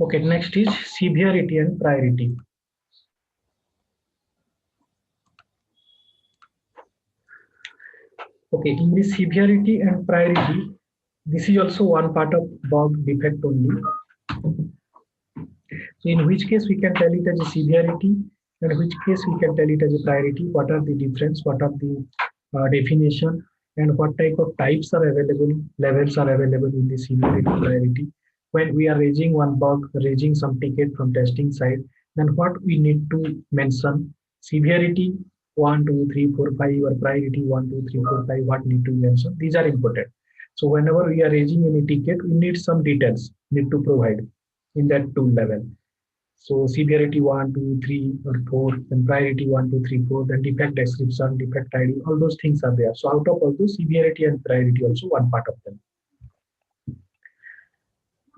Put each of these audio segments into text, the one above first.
Okay, next is severity and priority. Okay, in the severity and priority, this is also one part of bug defect only. So in which case we can tell it as a severity, and which case we can tell it as a priority. What are the difference? What are the definition? And what type of types are available, levels are available in the severity priority. When we are raising one bug, raising some ticket from testing side, then what we need to mention: severity 1, 2, 3, 4, 5, or priority 1, 2, 3, 4, 5. What need to mention? These are important. So whenever we are raising any ticket, we need some details need to provide in that tool level. So severity 1, 2, 3, or 4, then priority 1, 2, 3, 4, then defect description, defect ID, all those things are there. So out of all those, severity and priority also one part of them.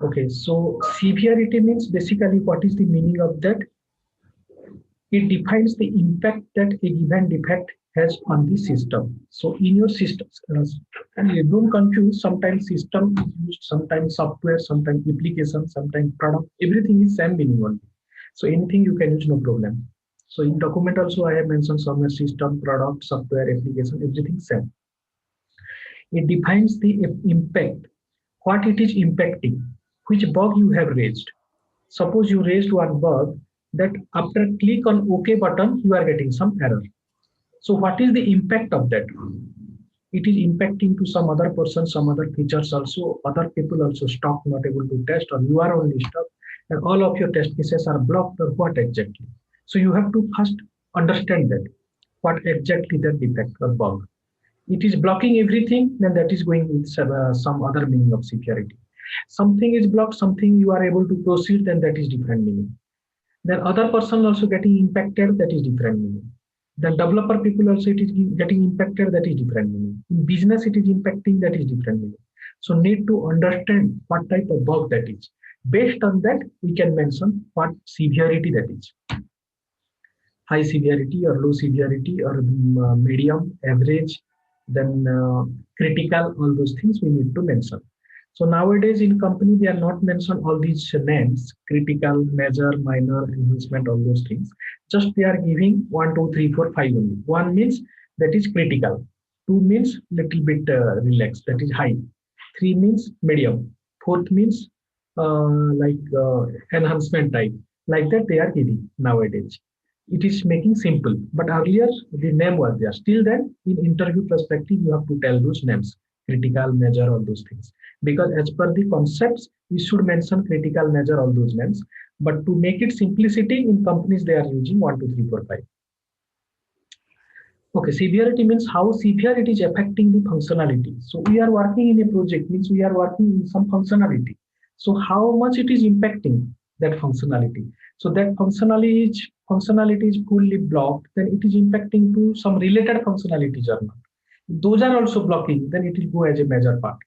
Okay, so severity means basically what is the meaning of that? It defines the impact that a given defect has on the system. So in your systems, and you don't confuse, sometimes system is used, sometimes software, sometimes application, sometimes product, everything is same meaning only. So anything you can use, no problem. So in document also I have mentioned some system, product, software, application, everything same. It defines the impact, what it is impacting, which bug you have raised. Suppose you raised one bug that after click on OK button, you are getting some error. So what is the impact of that? It is impacting to some other person, some other features also, other people also stuck, not able to test, or you are only stuck, and all of your test cases are blocked, or what exactly? So you have to first understand that, what exactly that defect or bug. It is blocking everything, then that is going with some other meaning of security. Something is blocked, something you are able to proceed, then that is different meaning. Then other person also getting impacted, that is different meaning. Then developer people also it is getting impacted, that is different meaning. In business it is impacting, that is different meaning. So need to understand what type of bug that is. Based on that, we can mention what severity that is. High severity or low severity or medium, average, then critical, all those things we need to mention. So nowadays in company, they are not mention all these names, critical, major, minor, enhancement, all those things. Just they are giving 1, 2, 3, 4, 5 only. 1 means that is critical. 2 means little bit relaxed, that is high. 3 means medium. 4th means enhancement type. Like that they are giving nowadays. It is making simple, but earlier the name was there. Still then, in interview perspective, you have to tell those names, critical, major, all those things. Because as per the concepts, we should mention critical, major, all those names. But to make it simplicity, in companies they are using 1, 2, 3, 4, 5. Okay, severity means how severe it is affecting the functionality. So we are working in a project, means we are working in some functionality. So how much it is impacting that functionality. So that functionality is fully blocked, then it is impacting to some related functionalities or not. Those are also blocking, then it will go as a major part.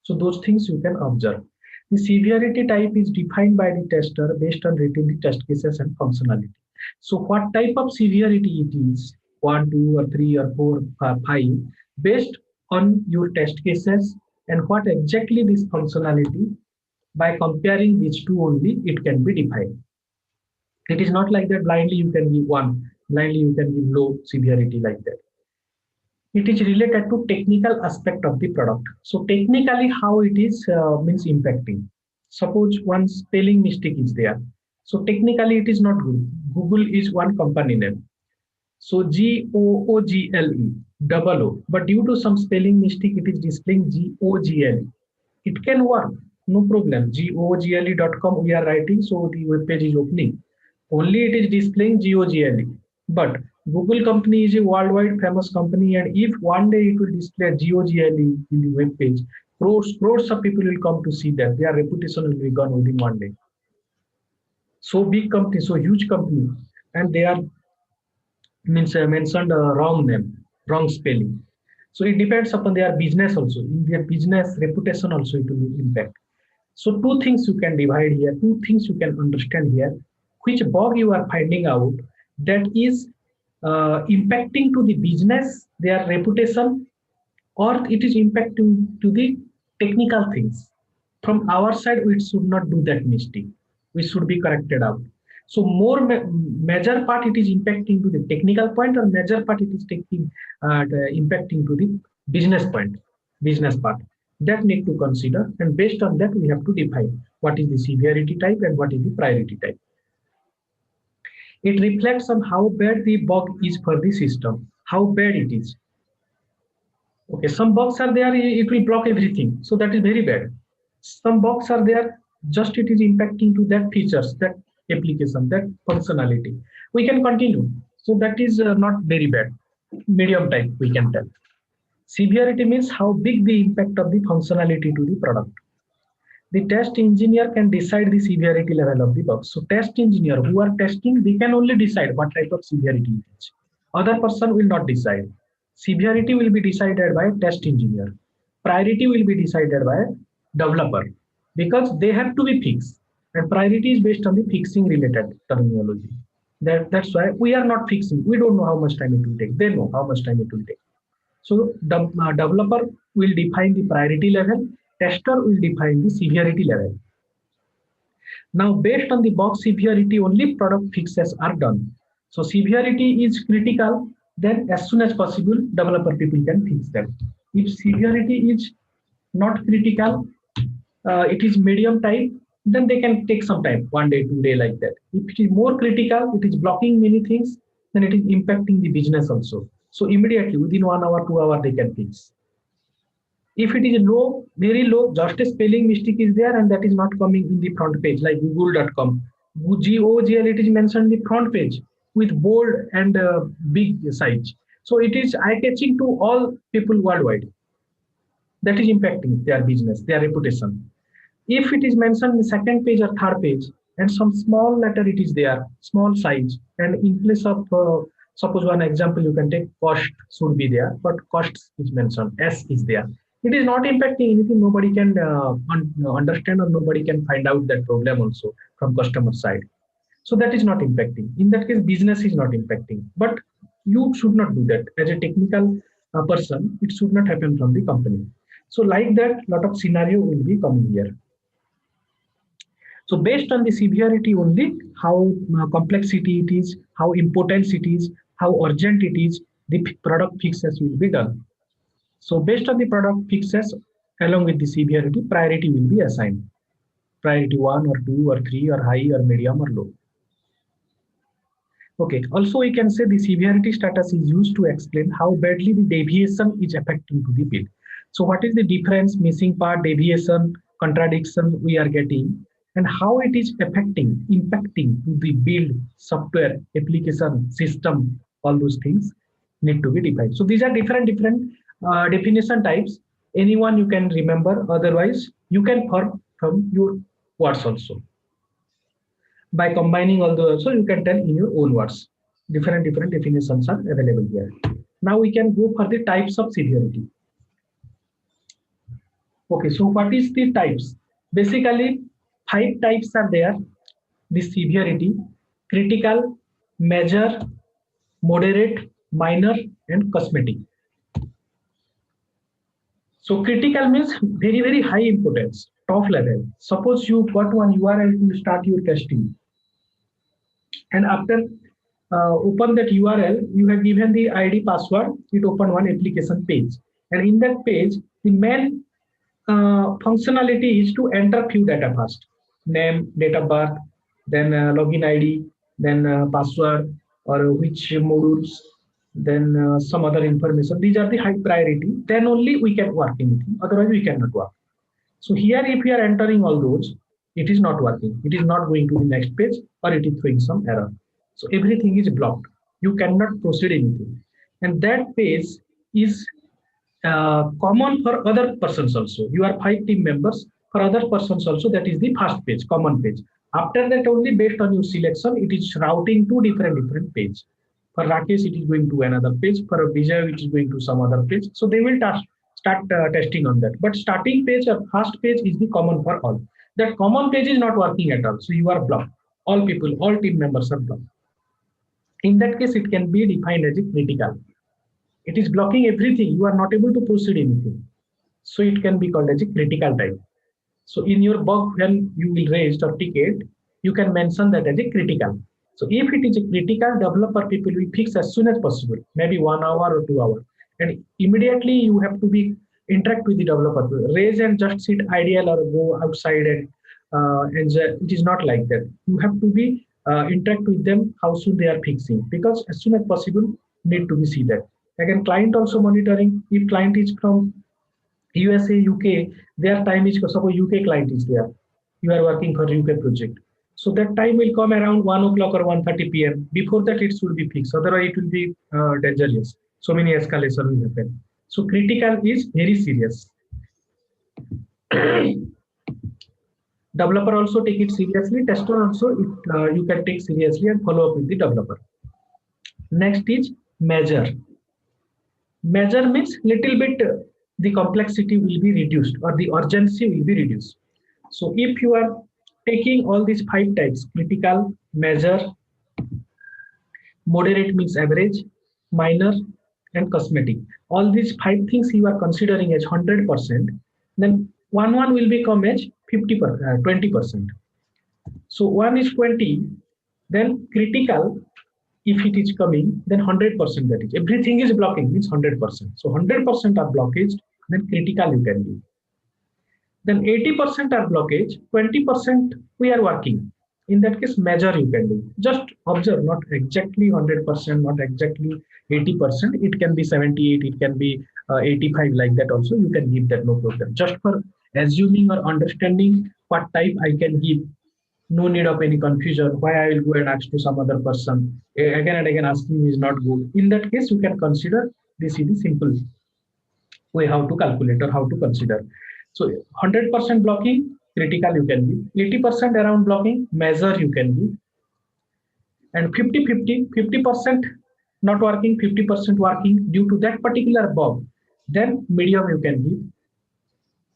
So those things you can observe. The severity type is defined by the tester based on written the test cases and functionality. So what type of severity it is, 1, 2, or 3, or 4, or 5, based on your test cases and what exactly this functionality, by comparing these two only, it can be defined. It is not like that blindly you can give 1, blindly you can give low severity like that. It is related to technical aspect of the product. So technically how it is means impacting. Suppose one spelling mistake is there. So technically it is not good. Google is one company name. So Google, double O. But due to some spelling mistake, it is displaying Google. It can work, no problem. Google.com we are writing, so the web page is opening. Only it is displaying Google. But Google company is a worldwide famous company, and if one day it will display Google in the web page, crores of people will come to see that. Their reputation will be gone within one day. So big company, so huge company, and they are mentioned wrong name, wrong spelling. So it depends upon their business also. In their business reputation also it will impact. So two things you can divide here, two things you can understand here. Which bug you are finding out that is impacting to the business, their reputation, or it is impacting to the technical things. From our side, we should not do that mistake. which should be corrected out. So more major part it is impacting to the technical point, or major part it is taking impacting to the business point, business part. That need to consider, and based on that we have to define what is the severity type and what is the priority type. It reflects on how bad the bug is for the system, how bad it is. Okay, some bugs are there, it will block everything, so that is very bad. Some bugs are there, just it is impacting to that features, that application, that functionality. We can continue. So that is not very bad. Medium type, we can tell. Severity means how big the impact of the functionality to the product. The test engineer can decide the severity level of the bug. So test engineer who are testing, they can only decide what type of severity it is. Other person will not decide. Severity will be decided by a test engineer. Priority will be decided by a developer, because they have to be fixed. And priority is based on the fixing related terminology. That's why we are not fixing. We don't know how much time it will take. They know how much time it will take. So the developer will define the priority level, tester will define the severity level. Now, based on the bug severity, only product fixes are done. So severity is critical, then as soon as possible, developer people can fix them. If severity is not critical, it is medium type, then they can take some time, 1 day, 2 day, like that. If it is more critical, it is blocking many things, then it is impacting the business also. So immediately within 1 hour, 2 hour, they can fix. If it is low, very low, just a spelling mistake is there and that is not coming in the front page, like google.com. GOGL, it is mentioned in the front page with bold and big size. So it is eye-catching to all people worldwide. That is impacting their business, their reputation. If it is mentioned in the second page or third page, and some small letter it is there, small size, and in place of, suppose one example you can take, cost should be there, but costs is mentioned, S is there. It is not impacting anything, nobody can understand, or nobody can find out that problem also from customer side. So that is not impacting. In that case, business is not impacting. But you should not do that. As a technical person, it should not happen from the company. So like that, lot of scenario will be coming here. So based on the severity only, how complexity it is, how important it is, how urgent it is, the product fixes will be done. So based on the product fixes, along with the severity, priority will be assigned. Priority 1 or 2 or 3 or high or medium or low. Okay, also we can say the severity status is used to explain how badly the deviation is affecting to the build. So what is the difference, missing part, deviation, contradiction we are getting, and how it is affecting, impacting to the build, software, application, system, all those things need to be defined. So these are different definition types. Anyone you can remember, otherwise you can form from your words also. By combining all those, so you can tell in your own words. Different definitions are available here. Now we can go for the types of severity. Okay, so what is the types? Basically, 5 types are there. The severity: critical, major, moderate, minor, and cosmetic. So critical means very high importance, top level. Suppose you got one URL to start your testing, and after open that URL, you have given the ID password, it open one application page. And in that page, the main functionality is to enter few data first. Name, date of birth, then login ID, then password, or which modules, then some other information. These are the high priority. Then only we can work anything. Otherwise, we cannot work. So here, if we are entering all those, it is not working. It is not going to the next page, or it is throwing some error. So everything is blocked. You cannot proceed anything. And that page is common for other persons also. You are 5 team members. For other persons also, that is the first page, common page. After that, only based on your selection, it is routing to different page. For Rakesh, it is going to another page. For Vijay, it is going to some other page. So they will start testing on that. But starting page or first page is the common for all. That common page is not working at all. So you are blocked. All people, all team members are blocked. In that case, it can be defined as a critical. It is blocking everything. You are not able to proceed anything. So it can be called as a critical type. So in your bug, when you will raise a ticket, you can mention that as a critical. So if it is a critical, developer people will fix as soon as possible, maybe 1 hour or 2 hours. And immediately you have to be interact with the developer. Raise and just sit ideal or go outside and it is not like that. You have to be interact with them how soon they are fixing, because as soon as possible need to be see that. Again, client also monitoring. If client is from USA, UK, their time is, suppose UK client is there. You are working for UK project. So that time will come around 1 o'clock or 1:30 p.m. Before that, it should be fixed. Otherwise, it will be dangerous. So many escalation will happen. So critical is very serious. Developer also take it seriously. Tester also, you can take seriously and follow up with the developer. Next is measure. Measure means little bit the complexity will be reduced or the urgency will be reduced. So if you are taking all these 5 types, critical, measure, moderate means average, minor, and cosmetic. All these 5 things you are considering as 100%, then one will become as 20%. So one is 20, then critical, if it is coming, then 100% that is. Everything is blocking means 100%. So 100% are blockaged, then critical you can do. Then 80% are blockage, 20% we are working. In that case, measure you can do. Just observe, not exactly 100%, not exactly 80%. It can be 78, it can be 85, like that also. You can give that, no problem. Just for assuming or understanding what type I can give. No need of any confusion. Why I will go and ask to some other person. Again and again asking is not good. In that case, you can consider this is the simple way how to calculate or how to consider. So 100% blocking, critical you can give. 80% around blocking, measure you can give. And 50-50, 50% not working, 50% working due to that particular bug, then medium you can give.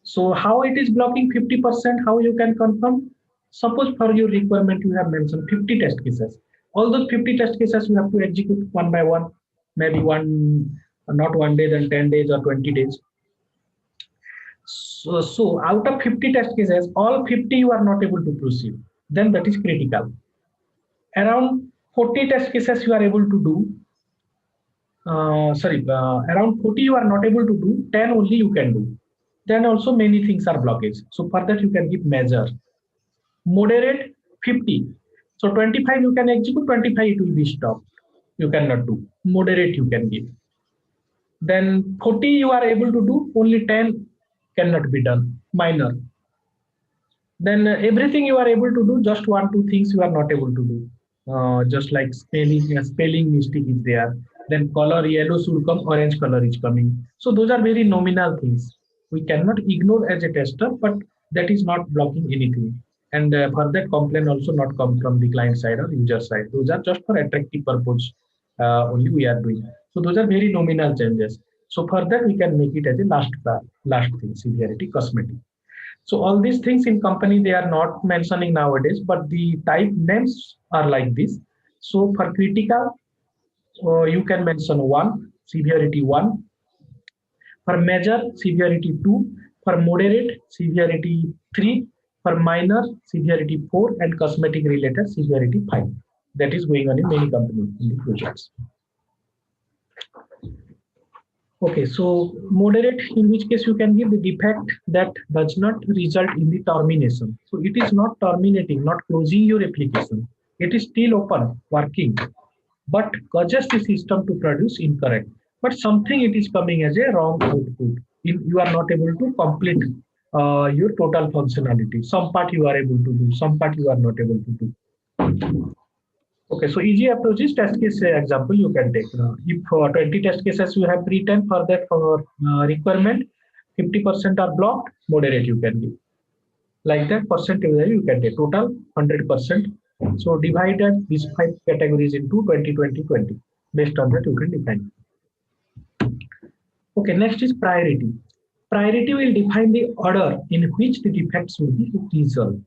So how it is blocking 50%, how you can confirm? Suppose for your requirement you have mentioned 50 test cases. All those 50 test cases you have to execute one by one, maybe not 1 day, then 10 days or 20 days. So out of 50 test cases, all 50 you are not able to proceed. Then that is critical. Around 40 test cases you are able to do. Around 40 you are not able to do, 10 only you can do. Then also many things are blockage. So for that you can give measure. Moderate 50. So 25 you can execute, 25 it will be stopped. You cannot do. Moderate you can give. Then 40 you are able to do, only 10 cannot be done. Minor. Then everything you are able to do, just 1-2 things you are not able to do. Just like spelling mistake is there. Then color yellow should come, orange color is coming. So those are very nominal things. We cannot ignore as a tester, but that is not blocking anything. And for that complaint also not come from the client side or user side. Those are just for attractive purpose only we are doing. So those are very nominal changes. So for that we can make it as a last thing, severity, cosmetic. So all these things in company, they are not mentioning nowadays, but the type names are like this. So for critical, you can mention 1, severity 1. For major, severity 2. For moderate, severity 3. For minor, severity 4. And cosmetic related, severity 5. That is going on in many companies in the projects. Okay, so moderate, in which case you can give the defect that does not result in the termination. So it is not terminating, not closing your application. It is still open, working, but causes the system to produce incorrect. But something it is coming as a wrong output. You are not able to complete your total functionality. Some part you are able to do, some part you are not able to do. Okay, so easy approach is test case example you can take. If 20 test cases you have written for that for requirement, 50% are blocked, moderate you can do. Like that percentage value you can take, total 100%. So divided these 5 categories into 20, 20, 20. Based on that you can define. Okay, next is priority. Priority will define the order in which the defects will be resolved.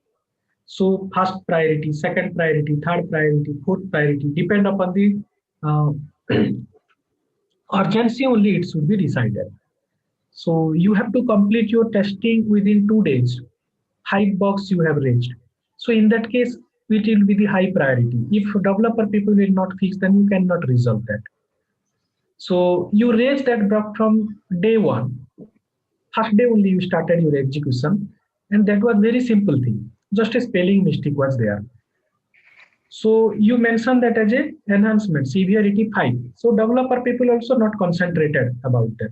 So first priority, second priority, third priority, fourth priority, depend upon the uh, urgency only it should be decided. So you have to complete your testing within 2 days. 5 bugs you have raised. So in that case, which will be the high priority. If developer people will not fix, then you cannot resolve that. So you raise that bug from day one. First day only you started your execution, and that was very simple thing. Just a spelling mistake was there. So you mentioned that as a enhancement, severity 5. So developer people also not concentrated about that.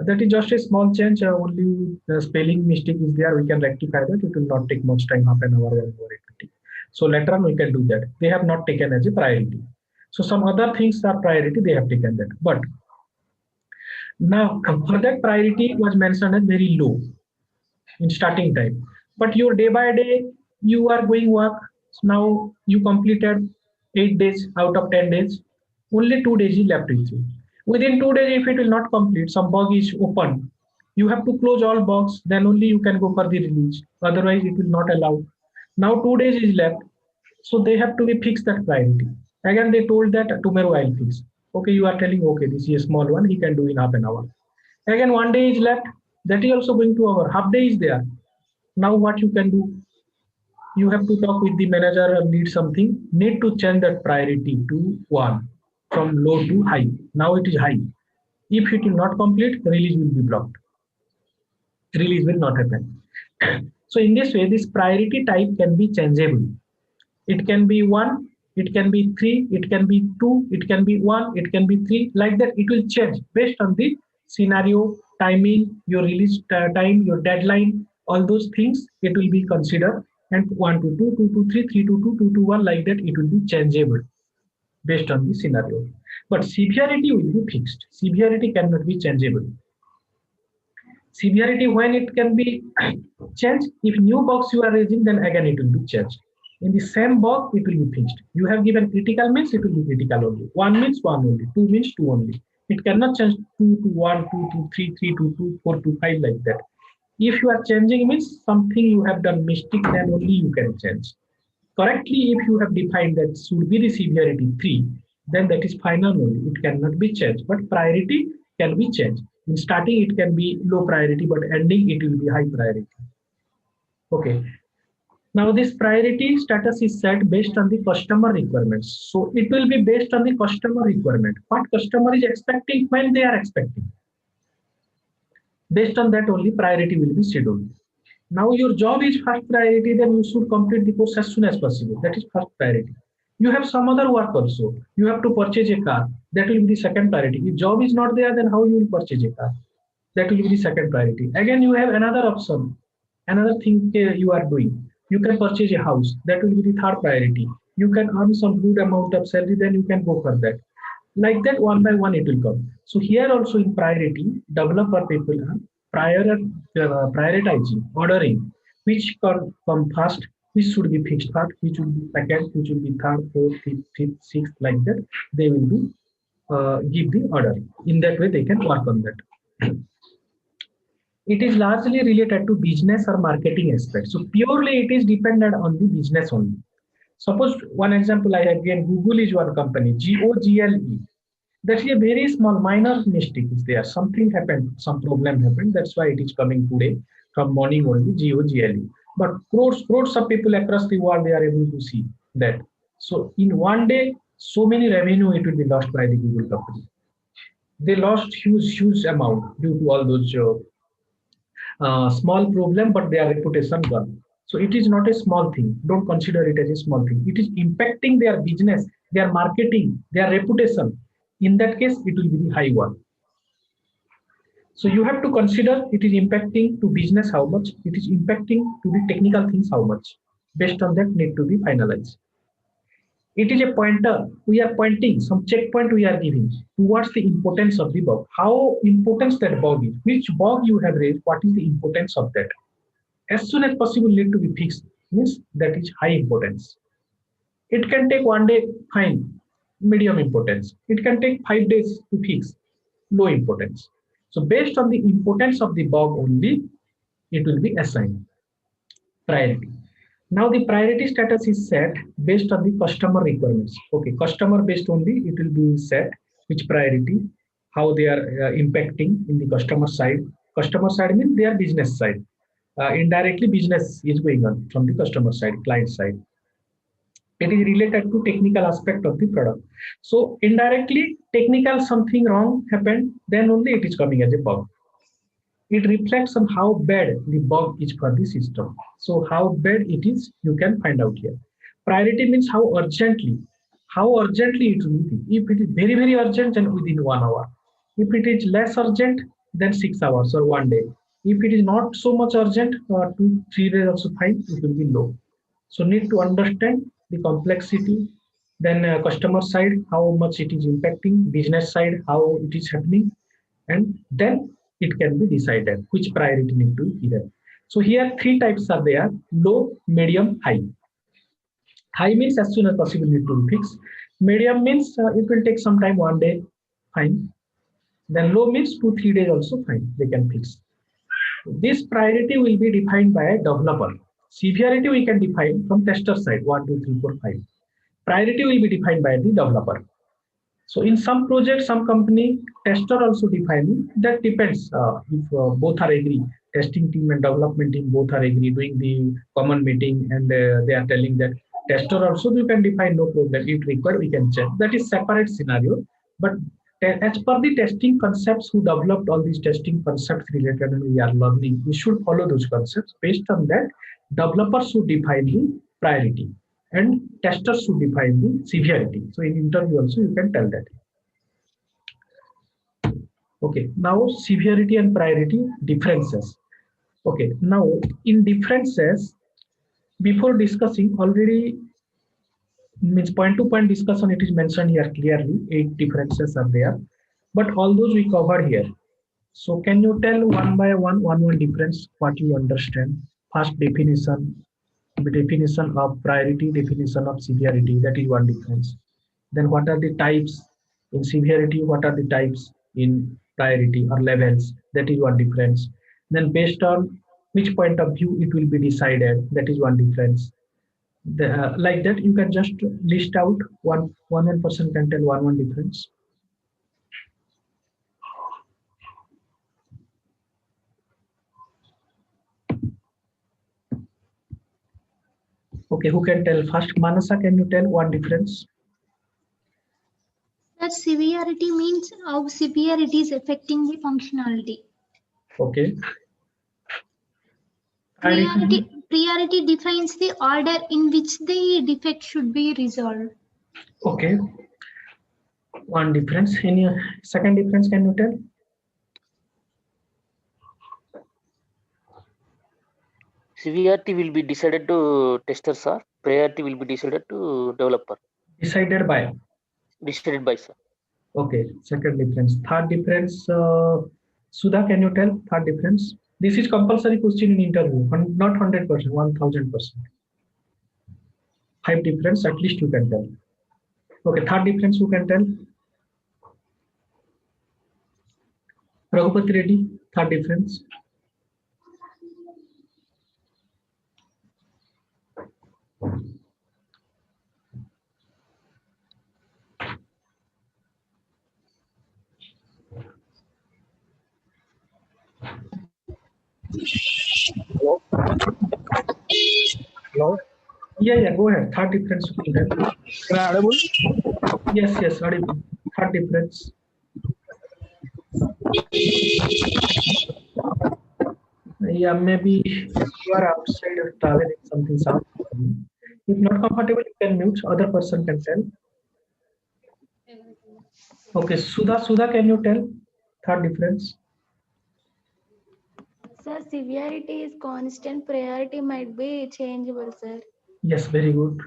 That is just a small change. Only the spelling mistake is there. We can rectify that. It will not take much time, half an hour or more activity. So later on we can do that. They have not taken as a priority. So some other things are priority. They have taken that. But now for that priority was mentioned as very low in starting time. But your day by day, you are going work. Now you completed 8 days out of 10 days. Only 2 days is left with you. Within 2 days, if it will not complete, some bug is open. You have to close all bugs, then only you can go for the release. Otherwise, it will not allow. Now 2 days is left. So they have to be fixed that priority. Again, they told that tomorrow I'll fix. Okay, you are telling, okay, this is a small one, he can do in half an hour. Again, 1 day is left. That is also going to hour. Half day is there. Now what you can do? You have to talk with the manager and need something. Need to change that priority to one from low to high. Now it is high. If it will not complete, release will be blocked. Release will not happen. So in this way, this priority type can be changeable. It can be one, it can be three, it can be two, it can be one, it can be three. Like that, it will change based on the scenario, timing, your release time, your deadline, all those things. It will be considered. And one to two, two to three, three to two, two to one, like that, it will be changeable based on the scenario. But severity will be fixed. Severity cannot be changeable. Severity, when it can be changed, if new box you are raising, then again it will be changed. In the same box, it will be fixed. You have given critical means it will be critical only. One means one only. Two means two only. It cannot change two to one, two to three, three to two, four to five, like that. If you are changing means something you have done mistake, then only you can change. Correctly, if you have defined that should be the severity 3, then that is final only. It cannot be changed. But priority can be changed. In starting, it can be low priority, but ending, it will be high priority. Okay. Now, this priority status is set based on the customer requirements. So, it will be based on the customer requirement. What customer is expecting, when they are expecting. Based on that only, priority will be scheduled. Now your job is first priority, then you should complete the course as soon as possible. That is first priority. You have some other work also. You have to purchase a car. That will be the second priority. If job is not there, then how you will purchase a car? That will be the second priority. Again, you have another option, another thing you are doing. You can purchase a house. That will be the third priority. You can earn some good amount of salary, then you can go for that. Like that, one by one, it will come. So here also in priority, developer people are prioritizing, ordering, which come first, which should be fixed first, which will be second, which will be third, fourth, fifth, sixth, like that. They will be give the order. In that way, they can work on that. It is largely related to business or marketing aspects. So purely it is dependent on the business only. Suppose one example I have given, Google is one company, GOGLE. That's a very small minor mistake is there. Something happened, some problem happened. That's why it is coming today from morning only, GOGLE. But crores of people across the world, they are able to see that. So in one day, so many revenue it will be lost by the Google company. They lost huge amount due to all those small problem, but their reputation gone. So it is not a small thing. Don't consider it as a small thing. It is impacting their business, their marketing, their reputation. In that case, it will be the high one. So you have to consider it is impacting to business how much, it is impacting to the technical things how much. Based on that, need to be finalized. It is a pointer. We are pointing some checkpoint we are giving towards the importance of the bug. How important that bug is, which bug you have raised, what is the importance of that. As soon as possible need to be fixed, means that is high importance. It can take 1 day, fine, medium importance. It can take 5 days to fix, low importance. So based on the importance of the bug only, it will be assigned priority. Now the priority status is set based on the customer requirements. Okay, customer based only, it will be set which priority, how they are impacting in the customer side. Customer side means their business side. Indirectly business is going on from the customer side, client side. It is related to technical aspect of the product. So indirectly, technical something wrong happened, then only it is coming as a bug. It reflects on how bad the bug is for the system. So how bad it is, you can find out here. Priority means how urgently it will be. If it is very, very urgent, then within 1 hour. If it is less urgent, then 6 hours or one day. If it is not so much urgent, 2, 3 days also fine, it will be low. So need to understand the complexity, then customer side, how much it is impacting, business side, how it is happening, and then it can be decided which priority need to be there. So here three types are there: low, medium, high. High means as soon as possible need to be fixed. Medium means it will take some time, one day, fine. Then low means 2, 3 days also fine, they can fix. This priority will be defined by a developer. Severity we can define from tester side, 1, 2, 3, 4, 5. Priority will be defined by the developer. So in some projects, some company, tester also defining. That depends if both are agree. Testing team and development team both are agree doing the common meeting, and they are telling that tester also you can define, no problem. If required, we can check. That is separate scenario. But as per the testing concepts, who developed all these testing concepts related and we are learning, we should follow those concepts. Based on that, developers should define the priority and testers should define the severity. So in interview also you can tell that. Okay, now severity and priority differences. Okay, now in differences, before discussing already means point to point discussion, it is mentioned here clearly, 8 differences are there, but all those we covered here. So can you tell one by one difference, what you understand? First definition, the definition of priority, definition of severity, that is one difference. Then what are the types in severity, what are the types in priority or levels, that is one difference. Then based on which point of view it will be decided, that is one difference. Like that you can just list out one person can tell one difference. Okay, who can tell first? Manasa, can you tell one difference? That severity means how severe it is affecting the functionality. Okay. Priority defines the order in which the defect should be resolved. Okay. One difference. Any second difference can you tell? Severity will be decided to tester, sir. Priority will be decided to developer. Decided by? Decided by, sir. Okay, second difference. Third difference, Sudha, can you tell third difference? This is compulsory question in interview, not 100%, 1000%. Five difference, at least you can tell. Okay, third difference, who can tell? Raghupati Reddy, third difference. Hello? Hello? Yeah, go ahead. Third difference. Am I audible? Yes, audible. Third difference. Yeah, maybe you are outside or traveling, something sound. If not comfortable, you can mute. Other person can tell. Okay, Sudha, can you tell third difference? Sir, severity is constant, priority might be changeable, sir. Yes, very good.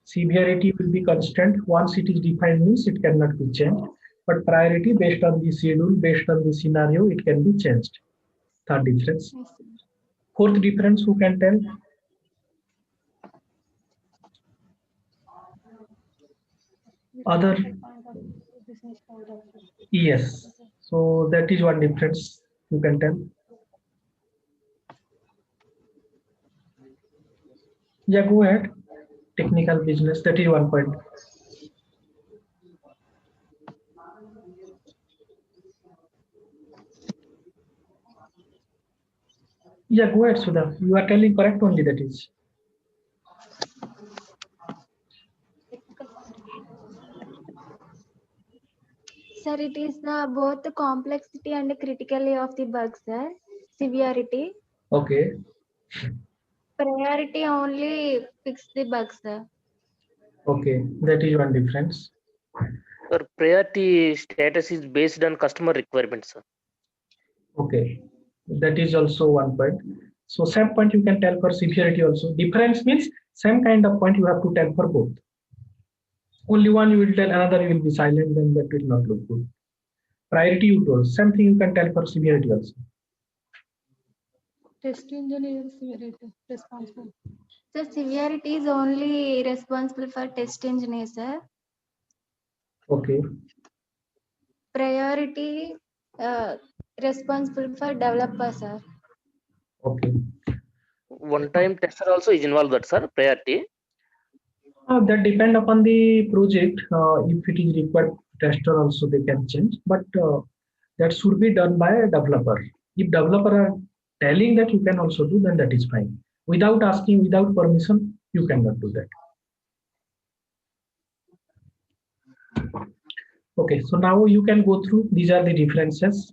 Severity will be constant. Once it is defined means it cannot be changed. But priority based on the schedule, based on the scenario, it can be changed. Third difference. Yes, sir. Fourth difference, who can tell? Other? Yes. So that is one difference you can tell. Yeah, go ahead. Technical business, that is one point. Yeah, go ahead, Sudha. You are telling correct only, that is. Sir, it is both the complexity and the criticality of the bugs, sir. Severity. Okay. Priority only fix the bugs, sir. Okay. That is one difference. Sir, priority status is based on customer requirements, sir. Okay. That is also one point. So same point you can tell for severity also. Difference means same kind of point you have to tell for both. Only one you will tell, another you will be silent, then that will not look good. Priority you told. Same thing you can tell for severity also. Test engineer severity responsible. So severity is only responsible for test engineer, sir. Okay. Priority responsible for developer, sir. Okay. One-time tester also is involved, that sir, priority. That depend upon the project. If it is required, tester also they can change, but that should be done by a developer. If developer are telling that you can also do, then that is fine. Without asking, without permission, you cannot do that. Okay, so now you can go through. These are the differences.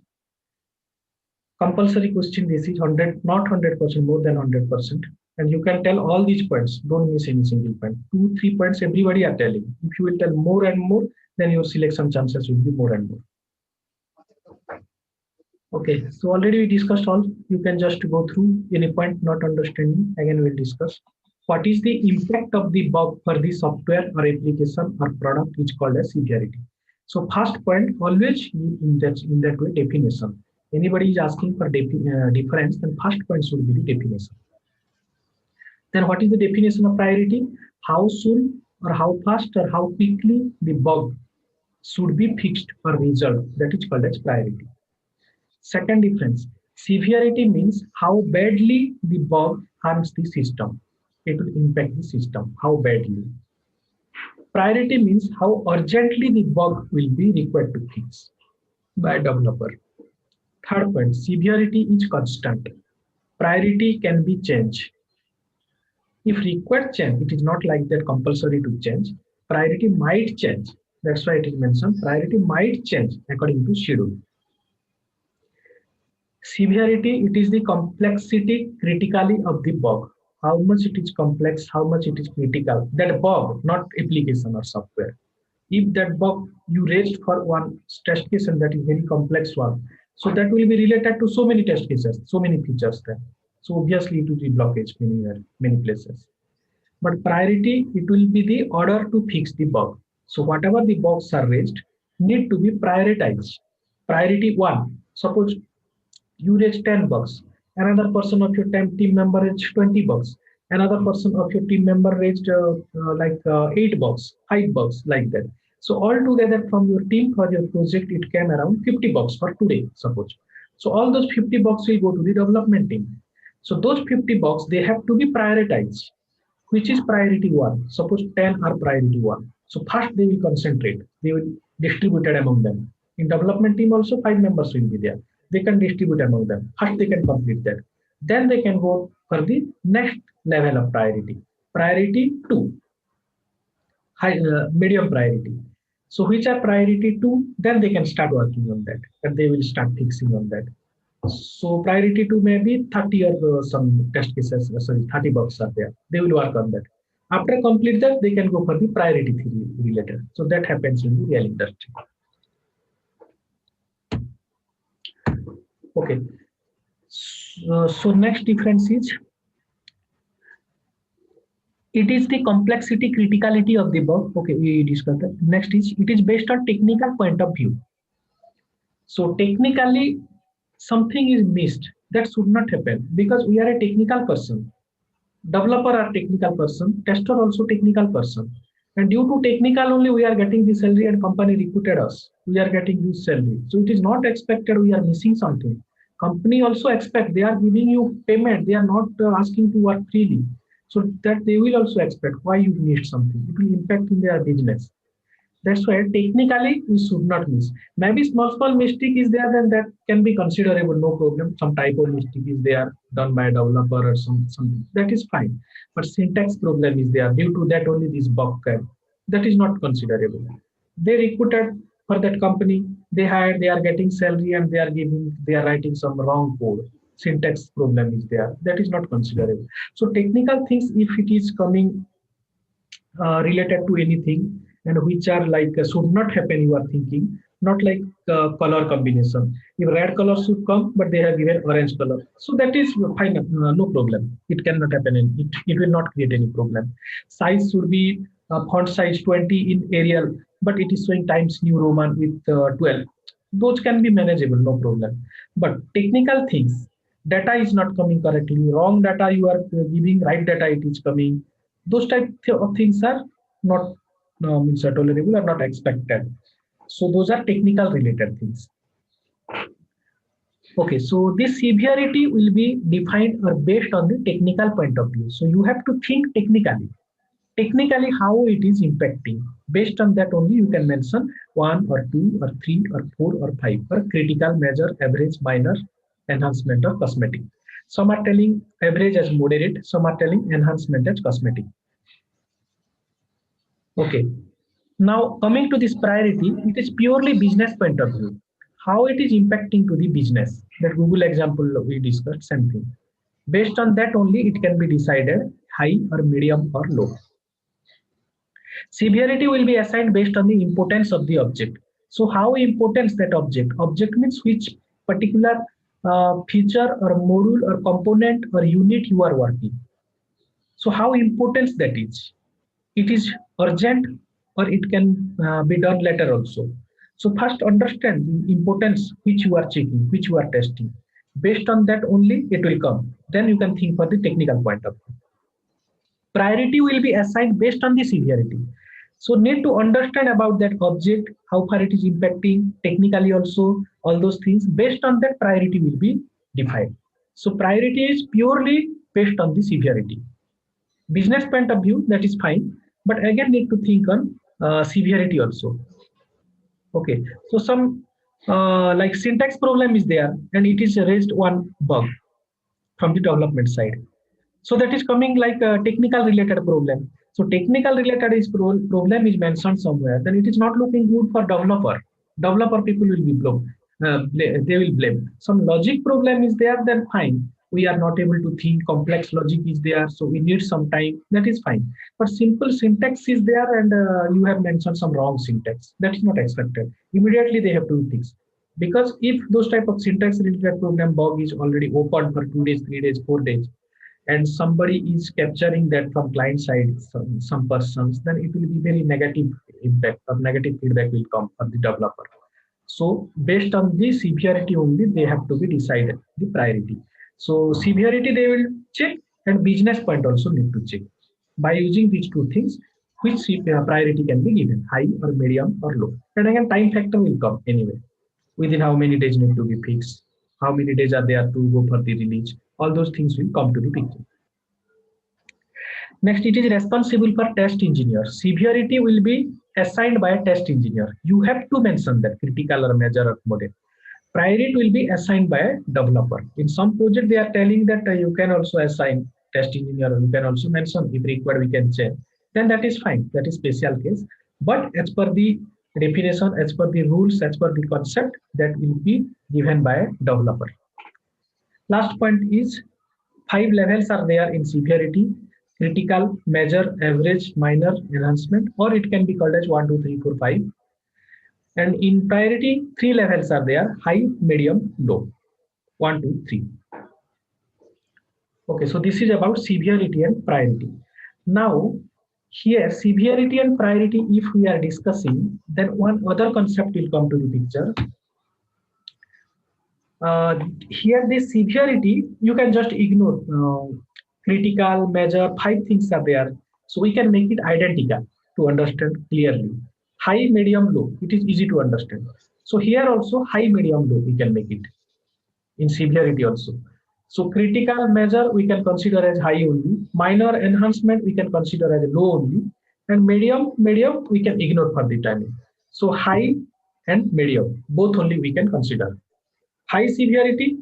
Compulsory question. This is 100, not 100%, more than 100%. And you can tell all these points. Don't miss any single point. 2-3 points everybody are telling. If you will tell more and more, then your selection chances will be more and more. Okay, so already we discussed all. You can just go through any point not understanding. Again, we'll discuss. What is the impact of the bug for the software or application or product which called as severity? So first point, always in that way definition. Anybody is asking for difference, then first point should be the definition. Then what is the definition of priority? How soon or how fast or how quickly the bug should be fixed or resolved. That is called as priority. Second difference, severity means how badly the bug harms the system. It will impact the system, how badly. Priority means how urgently the bug will be required to fix by a developer. Third point, severity is constant. Priority can be changed. If required change, it is not like that compulsory to change. Priority might change. That's why it is mentioned. Priority might change according to schedule. Severity, it is the complexity critically of the bug. How much it is complex, how much it is critical. That bug, not application or software. If that bug you raised for one test case and that is very complex one, so that will be related to so many test cases, so many features there. So obviously it will be blockage many places. But priority, it will be the order to fix the bug. So whatever the bugs are raised need to be prioritized. Priority one, suppose you raise 10 bucks, another person of your team member raised 20 bucks, another person of your team member raised 8 bucks, 5 bucks, like that. So all together from your team for your project, it came around 50 bucks for today, suppose. So all those 50 bucks will go to the development team. So those 50 bucks, they have to be prioritized. Which is priority one? Suppose 10 are priority one. So first they will concentrate. They will distribute it among them. In development team also 5 members will be there. They can distribute among them. First they can complete that. Then they can go for the next level of priority. Priority 2, medium priority. So which are priority 2, then they can start working on that. And they will start fixing on that. So priority 2 may be 30 or some test cases, 30 bugs are there. They will work on that. After complete that, they can go for the priority 3 related. So that happens in the real industry. Okay. So next difference is, it is the complexity criticality of the bug. Okay, we discussed that. Next is, it is based on technical point of view. So technically, something is missed. That should not happen because we are a technical person. Developer are technical person, tester also technical person. And due to technical only we are getting the salary and company recruited us. We are getting this salary. So it is not expected we are missing something. Company also expect, they are giving you payment. They are not asking to work freely. So that they will also expect why you missed something. It will impact in their business. That's why technically we should not miss. Maybe small mistake is there, then that can be considerable, no problem. Some typo mistake is there done by a developer or something. That is fine. But syntax problem is there. Due to that only this bug came. That is not considerable. They recruited for that company. They are getting salary and they are writing some wrong code. Syntax problem is there. That is not considerable. So technical things, if it is coming related to anything and which are like should not happen, you are thinking, not like color combination. If red color should come but they have given orange color, so that is fine, no problem, it cannot happen and it will not create any problem. Size should be font size 20 in Arial but it is showing Times New Roman with 12. Those can be manageable, no problem. But technical things, data is not coming correctly, wrong data you are giving, right data it is coming, those type of things are not tolerable or not expected. So those are technical related things. Okay, so this severity will be defined or based on the technical point of view. So you have to think technically how it is impacting. Based on that only you can mention 1 or 2 or 3 or 4 or 5 or critical, major, average, minor, enhancement or cosmetic. Some are telling average as moderate, some are telling enhancement as cosmetic. Okay. Now coming to this priority, it is purely business point of view. How it is impacting to the business. That Google example we discussed, same thing. Based on that only it can be decided high or medium or low. Severity will be assigned based on the importance of the object. So how important that object? Object means which particular feature or module or component or unit you are working. So how important that is? It is urgent or it can be done later also. So first understand the importance which you are checking, which you are testing. Based on that only it will come. Then you can think for the technical point of view. Priority will be assigned based on the severity. So need to understand about that object, how far it is impacting, technically also, all those things. Based on that priority will be defined. So priority is purely based on the severity. Business point of view, that is fine, but again need to think on severity also. Okay, so some like syntax problem is there and it is raised one bug from the development side. So that is coming like a technical related problem. So technical related is problem is mentioned somewhere, then it is not looking good for developer. Developer people will be they will blame. Some logic problem is there, then fine. We are not able to think, complex logic is there, so we need some time, that is fine. But simple syntax is there and you have mentioned some wrong syntax, that is not expected. Immediately they have to fix. Because if those type of syntax related problem bug is already open for 2 days, 3 days, 4 days, and somebody is capturing that from client side, some persons, then it will be very negative impact or negative feedback will come for the developer. So based on the severity only, they have to be decided the priority. So severity they will check and business point also need to check. By using these two things, which priority can be given, high or medium or low. And again, time factor will come anyway. Within how many days need to be fixed, how many days are there to go for the release, all those things will come to the picture. Next, it is responsible for test engineer. Severity will be assigned by a test engineer. You have to mention that critical or major or moderate. Priority will be assigned by a developer. In some project, they are telling that you can also assign test engineer, or you can also mention if required, we can change. Then that is fine. That is special case. But as per the definition, as per the rules, as per the concept, that will be given by a developer. Last point is 5 levels are there in severity: critical, major, average, minor, enhancement, or it can be called as 1, 2, 3, 4, 5. And in priority, 3 levels are there: high, medium, low. 1, 2, 3. Okay, so this is about severity and priority. Now, here, severity and priority, if we are discussing, then one other concept will come to the picture. Here, this severity, you can just ignore. Critical, major, 5 things are there. So we can make it identical to understand clearly. High, medium, low, it is easy to understand. So here also high, medium, low, we can make it in severity also. So critical, major, we can consider as high only. Minor, enhancement, we can consider as low only. And medium, we can ignore for the time. So high and medium, both only we can consider. High severity,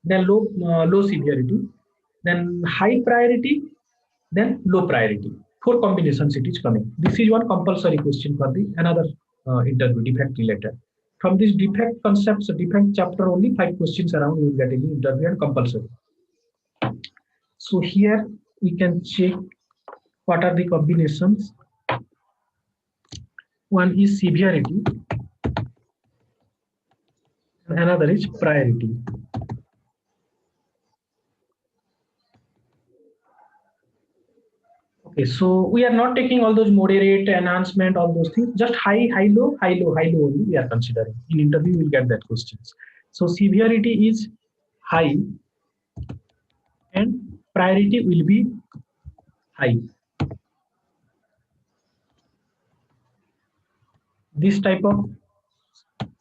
then low severity, then high priority, then low priority. 4 combinations it is coming. This is one compulsory question for the another interview defect related. From this defect concepts, defect chapter, only 5 questions around you will get in the interview and compulsory. So here we can check what are the combinations. One is severity, and another is priority. Okay, so we are not taking all those moderate, enhancement, all those things. Just high, high, low, high, low, high, low only we are considering. In interview, you will get that questions. So severity is high and priority will be high. This type of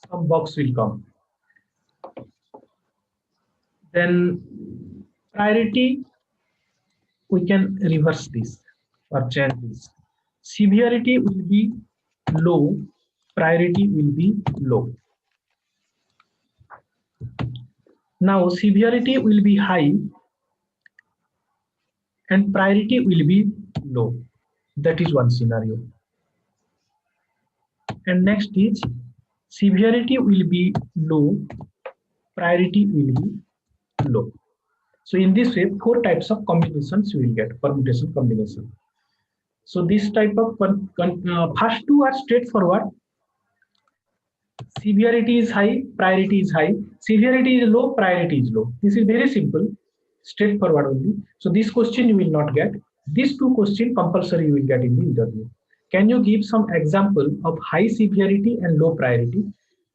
some box will come. Then priority, we can reverse this or change this. Severity will be low, priority will be low. Now severity will be high and priority will be low. That is one scenario. And next is severity will be low, priority will be low. So in this way, 4 types of combinations you will get, permutation combination. So this type of first 2 are straightforward. Severity is high, priority is high. Severity is low, priority is low. This is very simple, straightforward only. So this question you will not get. These 2 questions compulsory you will get in the interview. Can you give some example of high severity and low priority,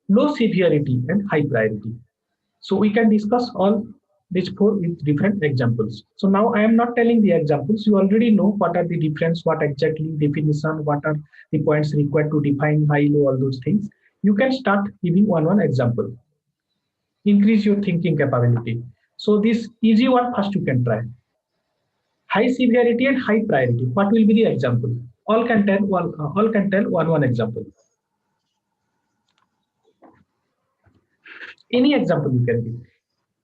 low severity and high priority? So we can discuss all these 4 with different examples. So now I am not telling the examples. You already know what are the difference, what exactly definition, what are the points required to define high, low, all those things. You can start giving one example. Increase your thinking capability. So this easy one first you can try. High severity and high priority. What will be the example? All can tell one example. Any example you can give.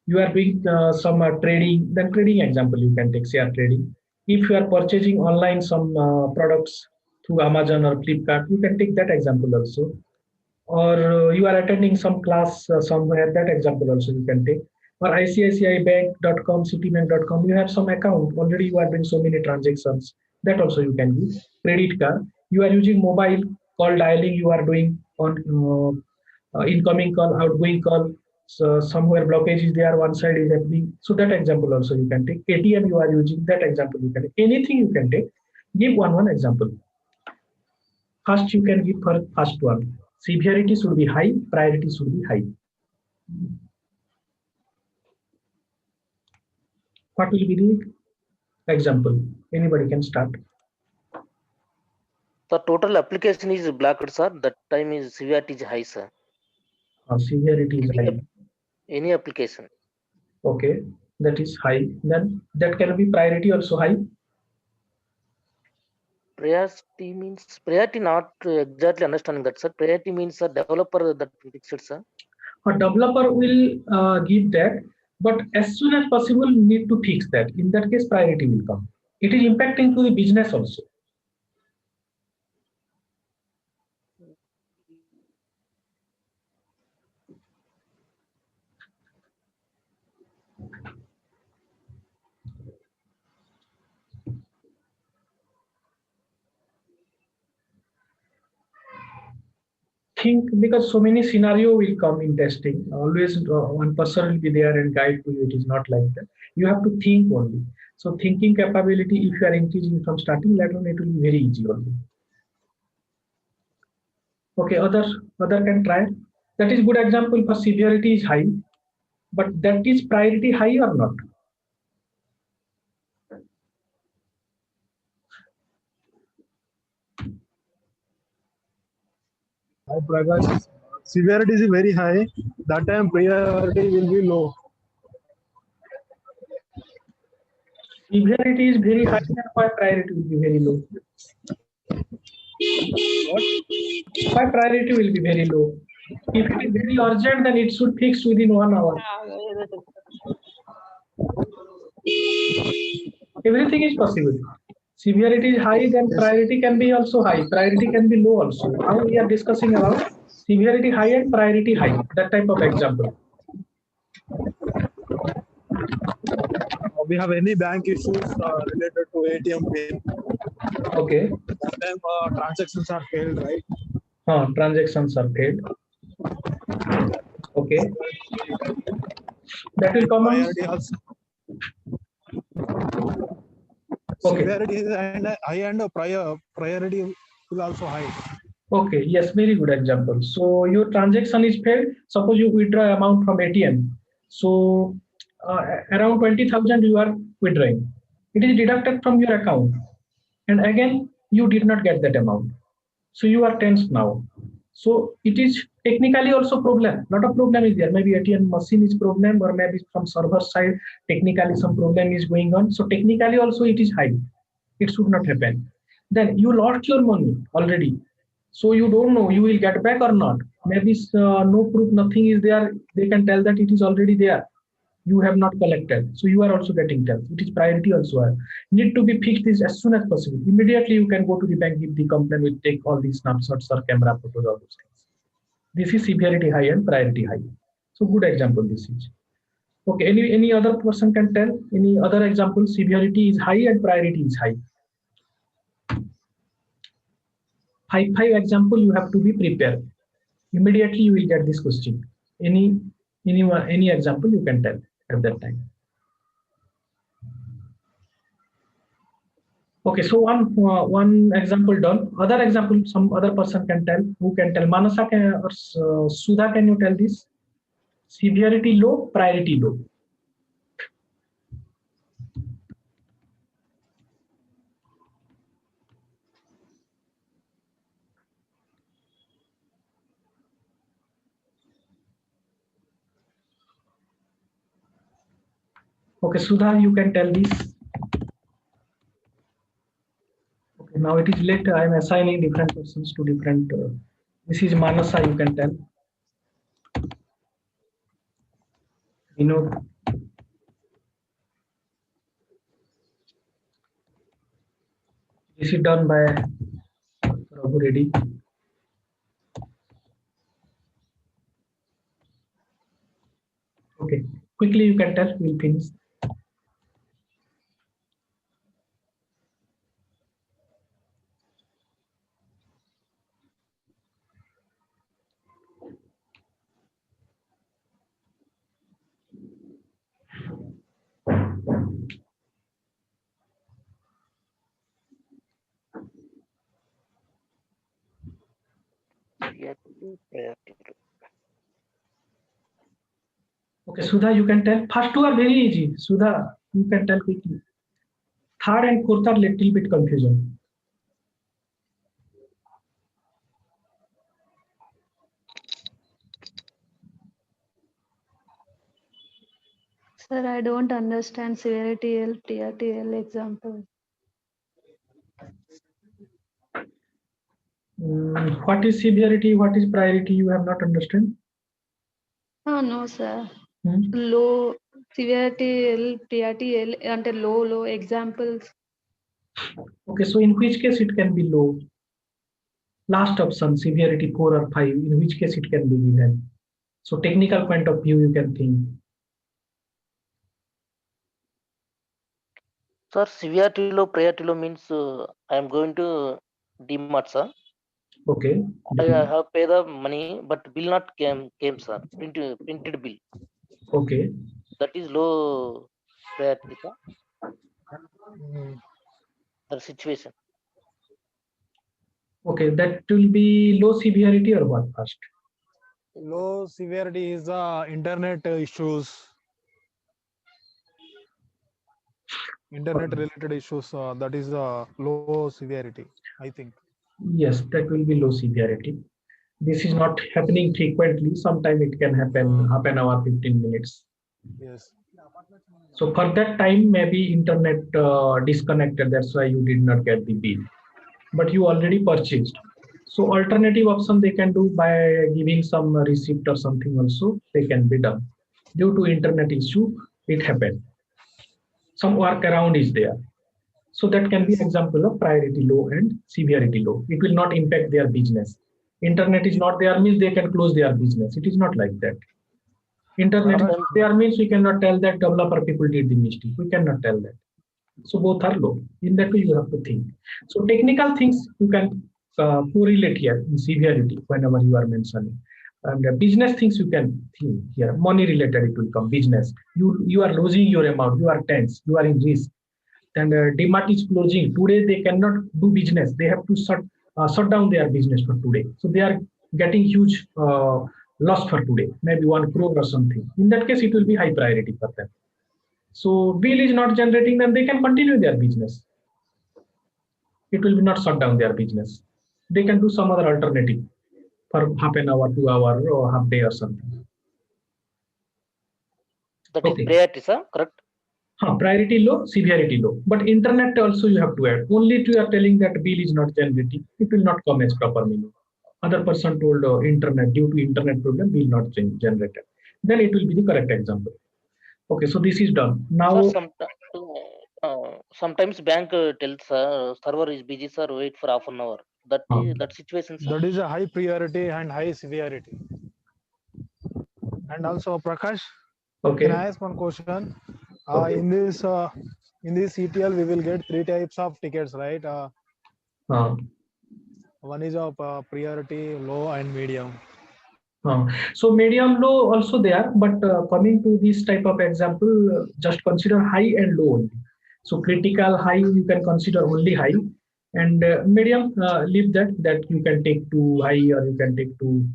You are doing some trading, then trading example you can take, share trading. If you are purchasing online some products through Amazon or Flipkart, you can take that example also. Or you are attending some class somewhere, that example also you can take. Or ICICIbank.com, Citibank.com, you have some account, already you are doing so many transactions, that also you can use. Credit card, you are using mobile call dialing, you are doing on incoming call, outgoing call, so somewhere blockage is there, one side is happening, so that example also you can take. ATM you are using, that example you can take. Anything you can take, give one example. First you can give for first one. Severity should be high, priority should be high. What will be the example? Anybody can start. The total application is blocked, sir. That time is severity is high, sir. Severity is high. Any application. Okay, that is high. Then that can be priority also high. Priority means priority, not exactly understanding that, sir. Priority means a developer that fixed, sir. A developer will give that, but as soon as possible need to fix that. In that case, priority will come. It is impacting to the business also. Think, because so many scenario will come in testing. Always one person will be there and guide to you. It is not like that. You have to think only. So thinking capability, if you are increasing from starting, later on it will be very easy only. Okay, other can try. That is good example for severity is high, but that is priority high or not? Hi, Prakash. Severity is very high. That time priority will be low. Severity is very high, and why priority will be very low? Why priority will be very low? If it is very urgent, then it should fix within 1 hour. Everything is possible. Severity is high, then priority can be also high. Priority can be low also. Now we are discussing about Severity high and priority high. That type of example. We have any bank issues related to ATM pin. Okay. Sometimes transactions are failed, right? Transactions are paid. Okay. That will come on. Priority also. Okay. Severity is high and priority is also high. Okay. Yes, very good example. So your transaction is paid. Suppose you withdraw amount from ATM. So around 20,000 you are withdrawing. It is deducted from your account, and again you did not get that amount. So you are tense now. So it is technically also problem. Lot of problem is there. Maybe ATM machine is problem, or maybe from server side technically some problem is going on. So technically also it is high. It should not happen. Then you lost your money already. So you don't know you will get back or not. Maybe no proof, nothing is there. They can tell that it is already there. You have not collected, so you are also getting taxed. It is priority also. Need to be fixed is as soon as possible. Immediately you can go to the bank if the complaint will take all these snapshots or camera photos, all those things. This is severity high and priority high. So good example this is. Okay, any other person can tell any other example? Severity is high and priority is high. Five example you have to be prepared. Immediately you will get this question. Any example you can tell at that time. Okay, so one example done. Other example, some other person can tell. Who can tell? Manasa can, or Sudha, can you tell this? Severity low, priority low. Okay, Sudha, you can tell this. Okay, now it is late. I am assigning different persons to different. This is Manasa. You can tell. You know. This is done by Raghu Reddy. Okay, quickly you can tell. We'll finish. Okay, Sudha, you can tell. First two are very easy. Sudha, you can tell quickly. Third and fourth are little bit confusion. Sir, I don't understand severity L, priority L example. What is severity? What is priority? You have not understand? Oh, no, sir. Hmm? Low severity L, priority L, ante low examples. Okay, so in which case it can be low? Last option, severity 4 or 5, in which case it can be given. So technical point of view, you can think. Sir, severity low, priority low means I am going to DMart, sir. Okay. I have paid the money, but bill not came, sir. Printed bill. Okay. That is low priority, sir. The situation. Okay, that will be low severity or what first? Low severity is internet issues. Internet related issues, that is low severity, I think. Yes, that will be low severity. This is not happening frequently. Sometime it can happen half an hour, 15 minutes. Yes. So for that time, maybe internet disconnected. That's why you did not get the bill. But you already purchased. So alternative option they can do by giving some receipt or something also, they can be done. Due to internet issue, it happened. Some workaround is there. So that can be example of priority low and severity low. It will not impact their business. Internet is not there means they can close their business. It is not like that. Internet is Sometimes not there means we cannot tell that developer people did the mistake. We cannot tell that. So both are low. In that way, you have to think. So technical things you can correlate here in severity whenever you are mentioning. And business things you can think here. Money related it will come. Business. You are losing your amount. You are tense. You are in risk. And DMart is closing today. They cannot do business. They have to shut down their business for today. So they are getting huge loss for today. Maybe 1 crore or something. In that case, it will be high priority for them. So bill is not generating, then they can continue their business. It will be not shut down their business. They can do some other alternative for half an hour, 2 hour, or half day or something. that is Okay. priority, sir. Correct. Priority low, severity low. But internet also you have to add. Only to you are telling that bill is not generating, it will not come as proper meaning. Other person told internet, due to internet problem, bill not generated. Then it will be the correct example. Okay, so this is done. Now, Sir, sometimes bank tells server is busy, sir. Wait for half an hour. That situation, sir. That is a high priority and high severity. And also, Prakash, okay. can I ask one question? Okay. In this ETL, we will get 3 types of tickets, right? One is of priority, low, and medium. So medium low also there, but coming to this type of example, just consider high and low only. So critical high you can consider only high, and medium leave that you can take to high or you can take to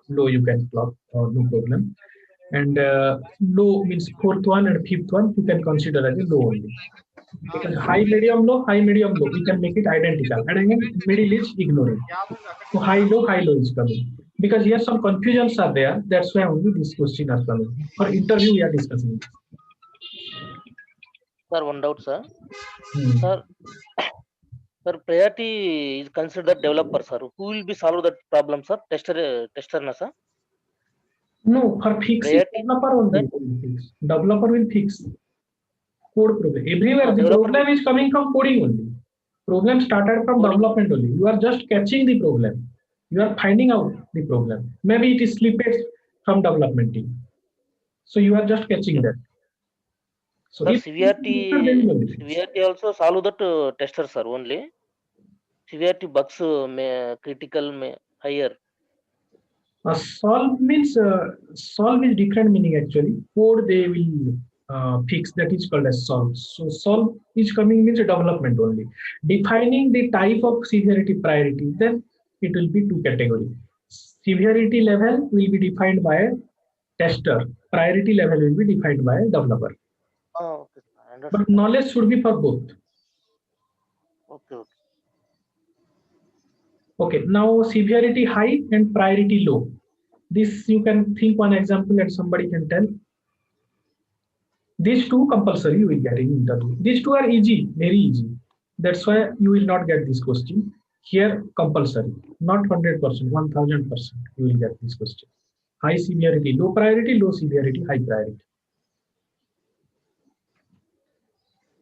low you can plot no problem. And low means fourth one and fifth one you can consider as a low only. Because high medium low we can make it identical, and again middle is ignored. So high low is coming. Because here some confusions are there. That's why only this question are coming. For interview, we are discussing this. Sir, one doubt, sir. Hmm. Sir, priority is considered developer, sir. Who will be solve that problem, sir? Tester, na, sir. No, for fixing Priority, developer only will fix. Developer will fix code problem. Everywhere the developer problem is coming from coding only. Problem started from coding. development only. You are just catching the problem. You are finding out the problem. Maybe it is slippage from development team. So you are just catching that. So Sir, if severity also solve that tester, sir, only. Severity bugs critical higher. Solve means solve is different meaning actually. Code they will fix, that is called as solve. So solve is coming means development only. Defining the type of severity priority, then it will be 2 category. Severity level will be defined by a tester. Priority level will be defined by a developer. Oh, okay, I But understand. knowledge should be for both. Okay. Okay, now severity high and priority low. This you can think one example and somebody can tell. These two compulsory you will get in interview. These two are easy, very easy. That's why you will not get this question. Here compulsory, not 100%, 1000% you will get this question. High severity, low priority, low severity, high priority.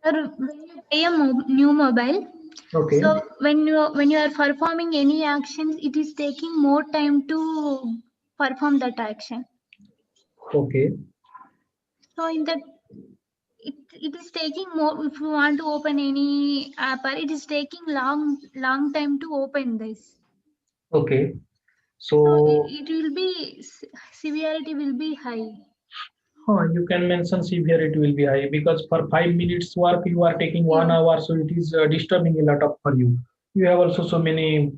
Sir, when you pay a new mobile, Okay. so when you are performing any actions, it is taking more time to perform that action. Okay. So in that, it is taking more. If you want to open any app, it is taking long time to open this. Okay. So So it will be severity will be high. you can mention severity will be high because for 5 minutes work you are taking 1 hour, so it is disturbing a lot of for you. You have also so many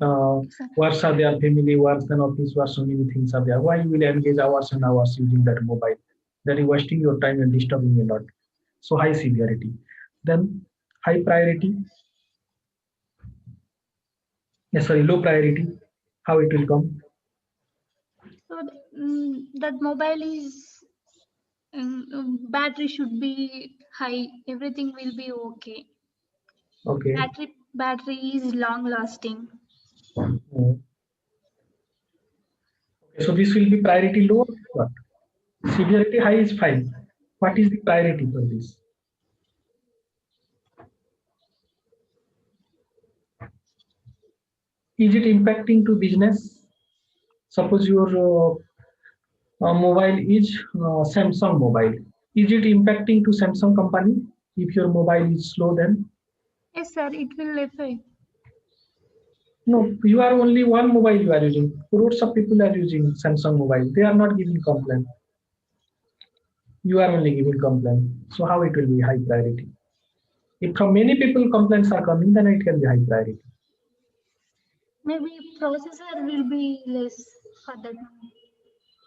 works are there, family works and office works, so many things are there. Why you will engage hours and hours using that mobile? That is wasting your time and disturbing a lot. So high severity. Then high priority. Yes, sorry, low priority. How it will come? So that mobile is battery should be high. Everything will be okay. Okay. Battery is long lasting. Okay, so this will be priority low. What? Severity high is fine. What is the priority for this? Is it impacting to business? Suppose your mobile is Samsung mobile. Is it impacting to Samsung company? If your mobile is slow, then Yes, sir, it will affect. no, you are only one mobile you are using. Crores of people are using Samsung mobile. They are not giving complaint. You are only giving complaint. So how it will be high priority? If from many people complaints are coming, then it can be high priority. Maybe processor will be less for that.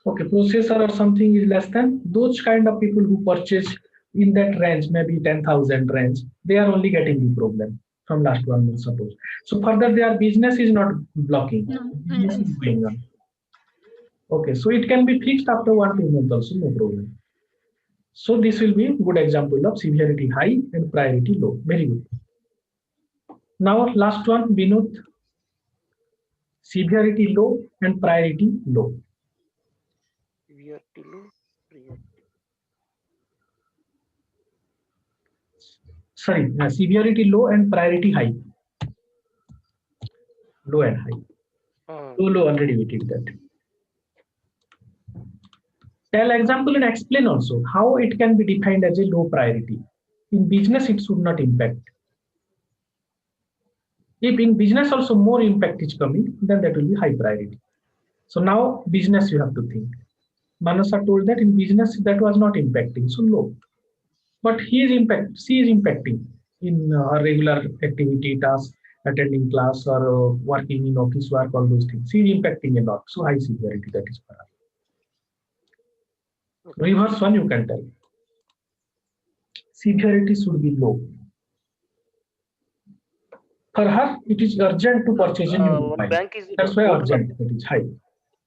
Okay, processor or something is less than those kind of people who purchase in that range, maybe 10,000 range, they are only getting the problem from last 1 month, suppose. So further their business is not blocking. No, Business is yes. going on. Okay, so it can be fixed after 1-2 months also, no problem. So this will be a good example of severity high and priority low. Very good. Now last one, Vinod. Severity low and priority low. Severity low, priority. Sorry, severity low and priority high. Low and high. Low, already we did that. Tell example and explain also how it can be defined as a low priority. In business, it should not impact. If in business also more impact is coming, then that will be high priority. So now business you have to think. Manasa told that in business that was not impacting, so low. But she is impacting in her regular activity, tasks, attending class or working in office work, all those things. She is impacting a lot. So high severity, that is for her. Reverse one you can tell. Severity should be low. For her, it is urgent to purchase a new One mobile. bank is That's why total, urgent, that is high.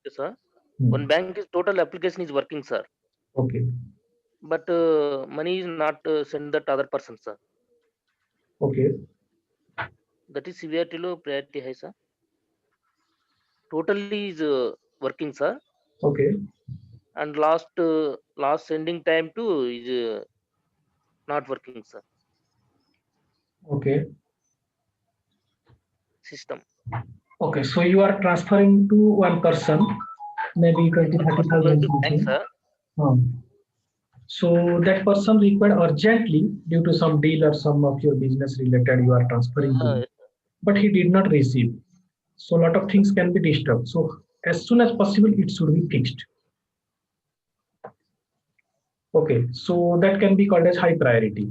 sir. Hmm. One bank is total application is working, sir. Okay. But money is not sent that other person, sir. Okay. That is severity low, priority high, sir. Totally is working, sir. Okay. And last sending time too is not working, sir. Okay. System. Okay. So you are transferring to one person, maybe 20, One person 30,000 going to bank, something. sir. So that person required urgently due to some deal or some of your business related you are transferring to him, but he did not receive. So a lot of things can be disturbed. So as soon as possible, it should be fixed. Okay, so that can be called as high priority.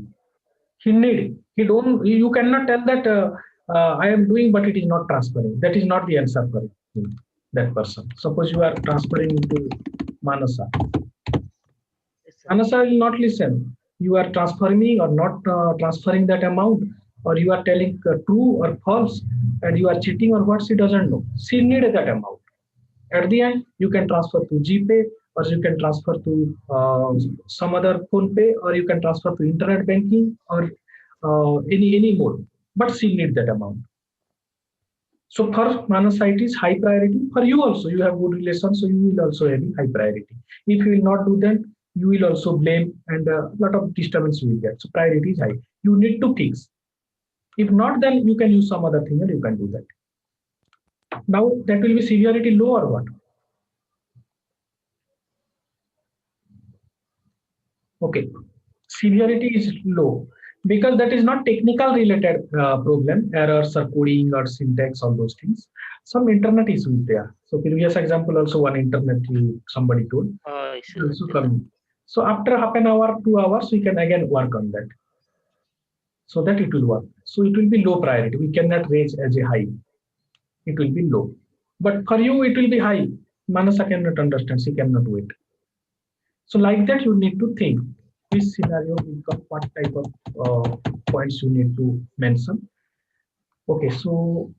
You cannot tell that I am doing, but it is not transferring. That is not the answer for him, that person. Suppose you are transferring to Manasa. Manasa will not listen. You are transferring or not transferring that amount, or you are telling true or false, and you are cheating or what, she doesn't know. She needed that amount. At the end, you can transfer to GPay, or you can transfer to some other phone pay, or you can transfer to internet banking or any mode. But she need that amount. So for Manasa, it is high priority. For you also, you have good relations, so you will also have high priority. If you will not do that, you will also blame and a lot of disturbance you will get. So priority is high. You need to fix. If not, then you can use some other thing and you can do that. Now that will be severity low or what? Okay, severity is low because that is not technical related problem, errors or coding or syntax, all those things. Some internet issue is there. So previous example also one internet somebody told. Also coming. So after half an hour, 2 hours, we can again work on that. So that it will work. So it will be low priority. We cannot raise as a high. It will be low. But for you, it will be high. Manasa cannot understand. She cannot wait. So like that, you need to think which scenario will come, what type of points you need to mention. Okay, so